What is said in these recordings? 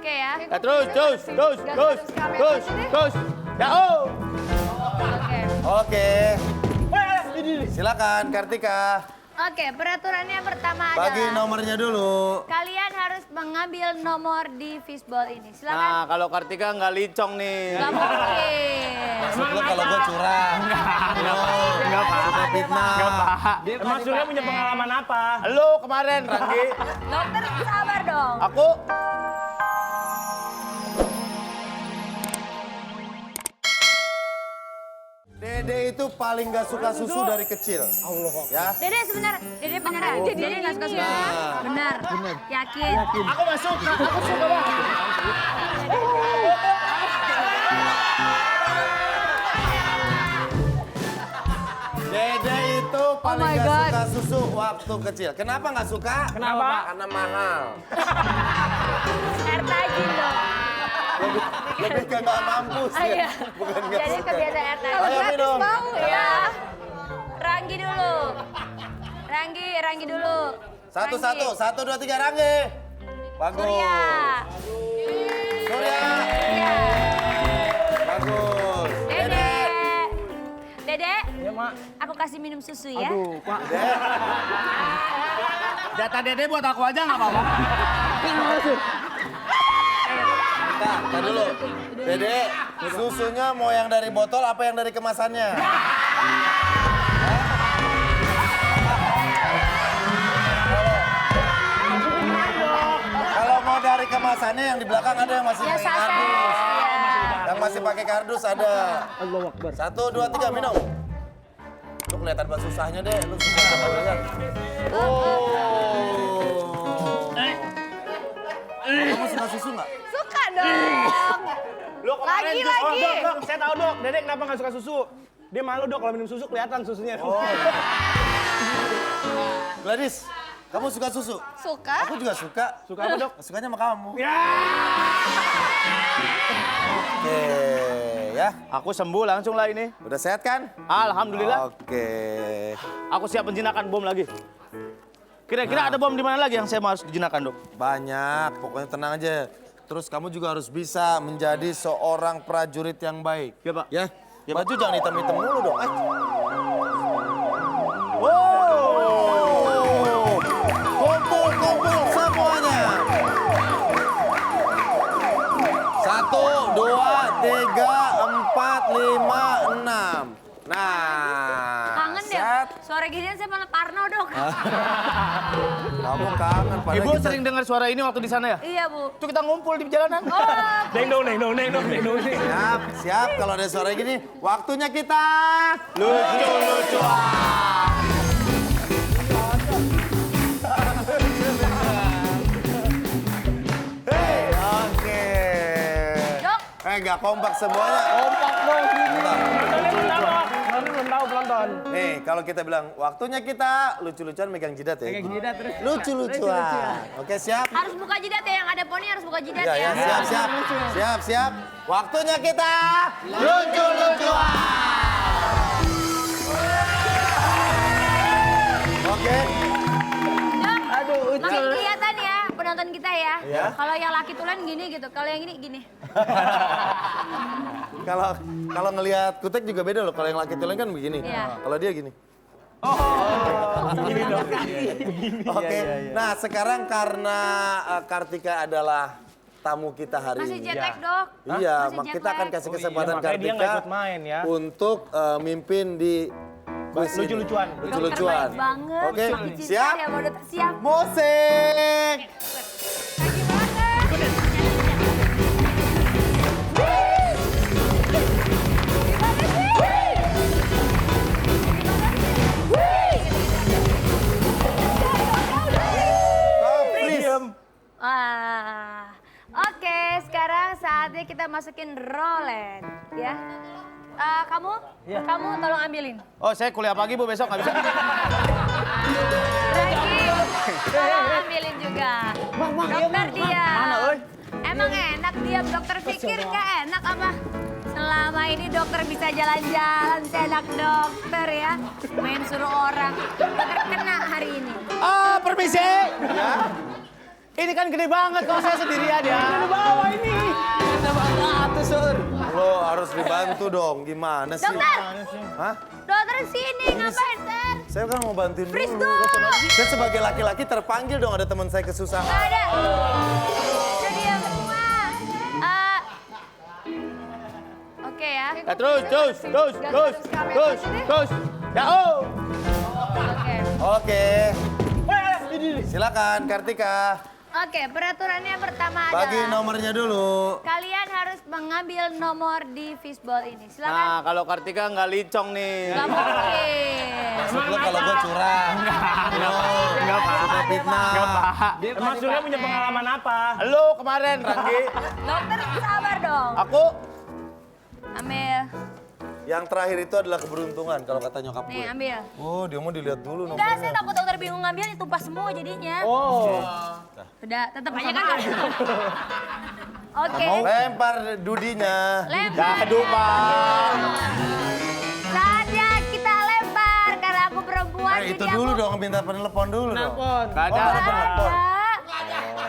Oke ya. Terus. Ya, oh. Oke. Oke. Silakan Kartika. Oke, peraturannya pertama Bagi adalah nomornya dulu. kalian harus mengambil nomor di fishball ini. Nah, Silakan. kalau Kartika nggak licong nih. Gak mungkin. Maksud lu kalau gue curang. Nggak Suka fitnah. Emang Surya punya pengalaman apa? Lu kemarin, Ranggi. Dokter sabar dong. Aku Dede itu paling gak suka susu dari kecil. Allah. Ya. Dede sebentar. Dede beneran. Dede nggak suka susu. Benar. Yakin. Aku nggak suka. Aku suka banget. Dede itu paling my gak God. suka susu waktu kecil. Kenapa gak suka? Kenapa? Karena mahal. Air tajin dong. Lebih ke gak mampu sih. Iya. Bukan gak Jadi suka. kebiasaan air tajin. Ayo minum. Iya. Ranggi dulu. Ranggi dulu. Satu, Ranggi. satu, dua, tiga, Ranggi. Bagus. Surya. Surya. Iya. Bagus. Dede. Dede. Ya, Mak. Aku kasih minum susu ya. Pak. Jatah Dede buat aku aja nggak apa-apa. Nah, dulu. Dede, susunya mau yang dari botol apa yang dari kemasannya? Kalau mau dari kemasannya yang di belakang ada yang masih Ya pakai saset. kardus. Iya. Yang masih pakai kardus ada. Allahu Akbar. 1, 2, 3, minum. Lu kelihatan banget susahnya deh, lu susah banget lihat. Kamu suka susu nggak? Suka dong. Lu kemarin Lagi, jus- lagi. dok, saya tahu dok. Dede kenapa nggak suka susu? Dia malu dok kalau minum susu kelihatan susunya. Gladys, kamu suka susu? Suka? Aku juga suka. Suka apa dok? Sukanya sama kamu. Ya. Oke, ya. Aku sembuh langsung lah ini. Udah sehat kan? Alhamdulillah. Oke. Aku siap menjinakkan bom lagi. Kira-kira ada bom di mana lagi yang saya harus dijinakkan, Dok? Banyak, pokoknya tenang aja. Terus kamu juga harus bisa menjadi seorang prajurit yang baik. Ya, Pak. Ya? Ya, Baju jangan hitam-hitam mulu dong. Kumpul semuanya. 1, 2, 3, 4, 5, 6. Nah, Kangen deh. set. Suara ginian saya malah parno dok. Kamu kangen. padahal Ibu kita- sering dengar suara ini waktu di sana ya? Iya bu. Itu kita ngumpul di jalanan. Oh, Deng dong. Siap, siap. Kalau ada suara gini, waktunya kita lucu-lucuan. Hei, oke. dok. Nggak kompak semuanya. Kompak dong. Bentar. Nanti belum tahu penonton. Nih, kalau kita bilang waktunya kita lucu-lucuan megang jidat ya. Lucu-lucuan. Oke, siap? Harus buka jidat ya, yang ada poni harus buka jidat Ya, ya. ya, siap. Waktunya kita lucu-lucuan. Oke. Dok, makin kelihatan ya penonton kita ya. Iya. Kalau yang laki tulen gini gitu, kalau yang ini gini. Kalau ngelihat kutek juga beda loh. Kalau yang laki tulen kan begini. Iya. Kalau dia gini. Oke. Nah, sekarang karena Kartika adalah tamu kita hari Masih ini. jet lag dok. Iya, Masih jet kita akan lag. kasih kesempatan makanya dia Kartika nggak ikut main ya. untuk mimpin di kuis ini. Lucu-lucuan. Dokter Lucu-lucuan. baik banget. Oke, Cinta siap? Ya, mau dokter siap. Musik. Lagi banget. Stop, please. Wah. Oke, sekarang saatnya kita masukin rolet ya. Kamu tolong ambilin. Oh, saya kuliah pagi, Bu, besok nggak bisa. Ragi, tolong ambilin juga. Dokter diam. Emang enak diam, dokter pikir nggak enak apa? Selama ini dokter bisa jalan-jalan, seenak dokter ya. Main suruh orang. Dokter kena hari ini. Permisi. Ini kan gede banget kalau saya sendirian ya. Di bawah ini. Gede banget tuh, Sur. Lo harus dibantu dong, gimana sih? Dokter! Hah? Dokter sini, ngapain, Ter? Saya kan mau bantuin Freeze dulu. dulu. Saya sebagai laki-laki terpanggil dong ada teman saya kesusahan. Gak ada. Udah diam semua. Oke ya. Terus. Ya, oh. Oke. Oke. Silakan Kartika. Oke, peraturannya pertama Bagi adalah nomornya dulu. kalian harus mengambil nomor di fishball ini. Nah, Silakan. kalau Kartika nggak licong nih. Gak mungkin. Maksud lo kalau gue curang? Enggak, Pak. Sudah fitnah. Enggak, Pak. Emang Surya punya pengalaman apa? Lu kemarin, Ranggi. Dokter sabar dong. Aku Ambil. Yang terakhir itu adalah keberuntungan kalau kata nyokap gue. Nih, ambil. Oh, dia mau dilihat dulu Enggak, saya nomornya. takut dokter bingung ngambil, tumpah semua jadinya. Oh. Udah, tetap aja kan. Oke. Lempar dudinya. Lempar. aduh, Pak. Saatnya kita lempar karena aku perempuan Itu jadi dulu aku dong, minta penelepon dulu dong. Telepon. Nggak ada. Oh, telepon. ada.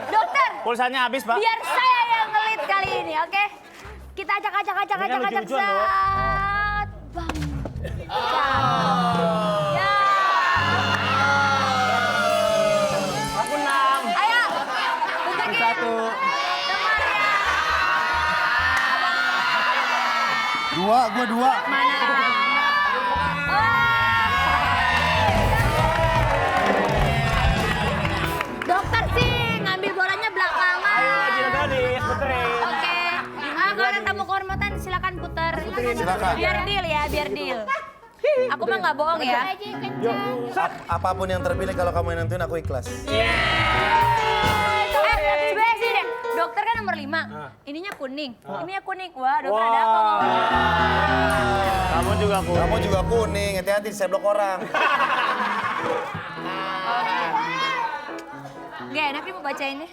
Dokter, Pulsanya habis, Pak. biar saya yang ngelit kali ini, oke? Kita acak. Ini kan lucu-lucuan loh. Saat. Bang. Ya. Aku 6. Ayo. Tunjukin. Satu. Nomornya. Dua, gue dua. Mana? Dokter sih ngambil bolanya belakangan. Ayo, gadis, puterin. Oke. Kalau ada tamu kehormatan silakan putar. Silakan. Biar deal ya, biar deal. Aku mah nggak bohong ya. Apapun yang terpilih kalau kamu yang nentuin aku ikhlas. Sebenarnya sih deh. Dokter kan nomor 5. Ininya kuning. Ininya kuning. Wah, dokter ada apa ngomong? Kamu juga aku. Kamu juga kuning, hati-hati diseblok orang. Gak enak nih mau bacainnya.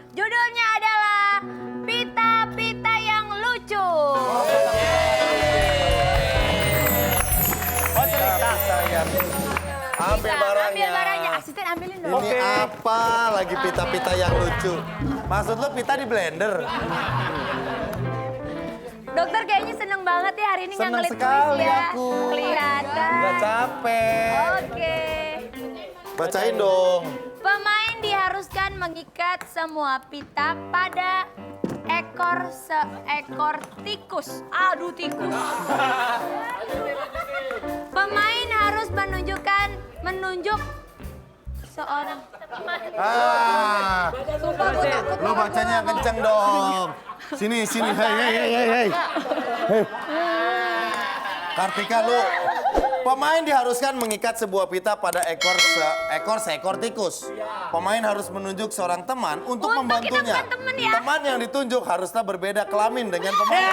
Judulnya adalah Pita-Pita yang Lucu. Oh, cerita. Sayang. Ambil Bisa, barangnya. ambil barangnya. Asisten ambilin dong. Ini apa lagi pita-pita yang lucu? Maksud lo pita di blender? Dokter kayaknya seneng banget ya hari ini Seneng ngelit sekali kuis ya. aku. Kelihatan. Gak capek. Oke. Bacain dong. Pemain diharuskan mengikat semua pita pada ekor seekor tikus. Aduh, tikus. Pemain harus menunjuk seorang teman. Sumpah gue takut Lo bacanya kenceng dong. Sini, hei. Kartika lu, pemain diharuskan mengikat sebuah pita pada seekor tikus. Pemain harus menunjuk seorang teman untuk Untung kita membantunya. bukan temen ya. Teman yang ditunjuk haruslah berbeda kelamin dengan pemain.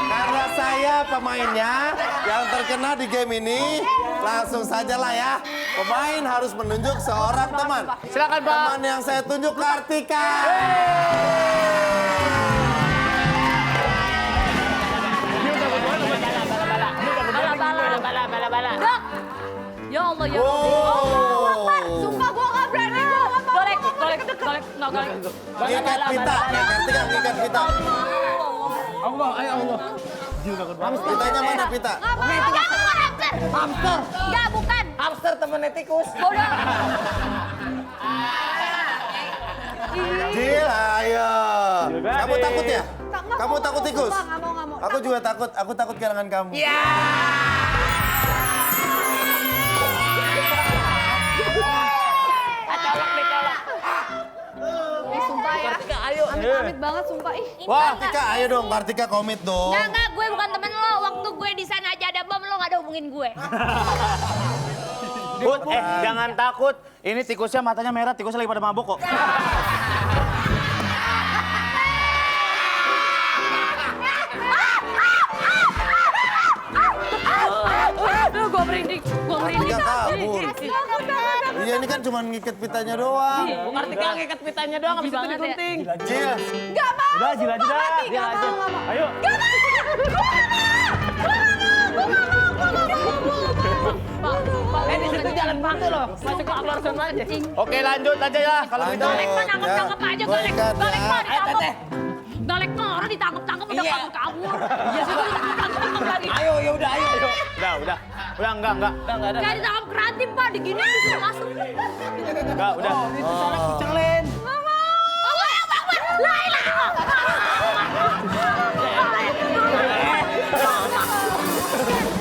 Karena saya pemainnya yang terkena di game ini, langsung saja lah ya. Pemain harus menunjuk seorang teman. Silakan, Pak. Teman yang saya tunjuk Kartika. Bala. Dok. Ya Allah, ya Allah. Wow. Sumpah gue gak berani, gue gak mau. Golek. Ngikat pita, Kartika ngikat pita. Allah, ayo Allah. Pitanya mana pita? Enggak, hamster. Hamster. Enggak, bukan. Hamster temennya tikus. Bodoh. Jil, ayo. Gade. Kamu takut ya? Kamu takut tikus? Nggak mau. Aku juga takut, aku takut kehilangan kamu. Sumpah ya. Amit banget sumpah. Ih. Wah. Kartika, ayo dong, Kartika komit dong. Enggak, gue bukan temen lo. Waktu gue di sana aja ada bom, lo gak ada hubungin gue. Bud, jangan takut. Ini tikusnya matanya merah, tikusnya lagi pada mabuk kok. Gue merinding. Kartika kabur. Iya, ini kan cuma ngikat pitanya doang. Kartika ngikat pitanya doang, habis itu Banget ya. digunting. Jil, Gak mau. Udah, Jil aja dah. Jil aja. Ayo. Gak mau. satu loh. Masuk ke Amazon aja. Oke, lanjut aja ya kalau gitu. Golek mah nangkep-nangkep aja, golek. Golek mah ditangkep. Golek mah orang ditangkep-tangkep udah kabur-kabur. Iya sih, ditangkep-tangkep lagi. Ayo, ya udah, ayo. Udah, enggak. Enggak ada. Kayak ditangkep kreatif, Pak. Digini disuruh masuk. Enggak, udah. Itu soalnya kucing Len. Allah yang Akbar. La ilaha.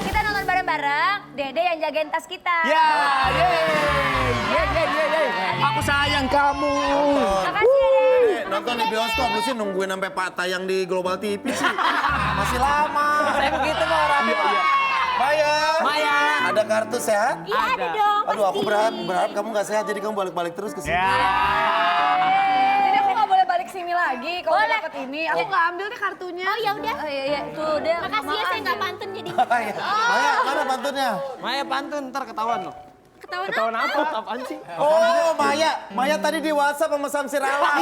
Kita nonton bareng-bareng. Dede yang jagain tas kita. Ya, yeay. Aku sayang kamu. Makasih ya, Dede. Nonton di bioskop, lu sih nungguin sampai Pak tayang di Global TV sih. Masih lama. Saya begitu mau orang. Maya. Ada kartu sehat? Iya ada dong. Aduh, aku pasti. berharap kamu gak sehat, jadi kamu balik-balik terus ke sini. Ya. Jadi aku nggak boleh balik sini lagi kalau Boleh. dapat ini. Aku nggak ambil deh kartunya. Oh ya udah. Oh iya, tuh udah. Makasih ya saya nggak pantun jadi. Maya, mana pantunnya? Maya pantun, ntar ketahuan loh. Ketahuan apa? Apaan sih? Oh, Maya tadi di WhatsApp sama Samsir Alam.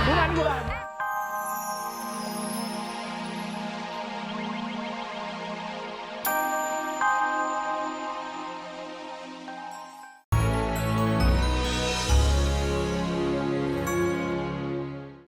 Bukan gua.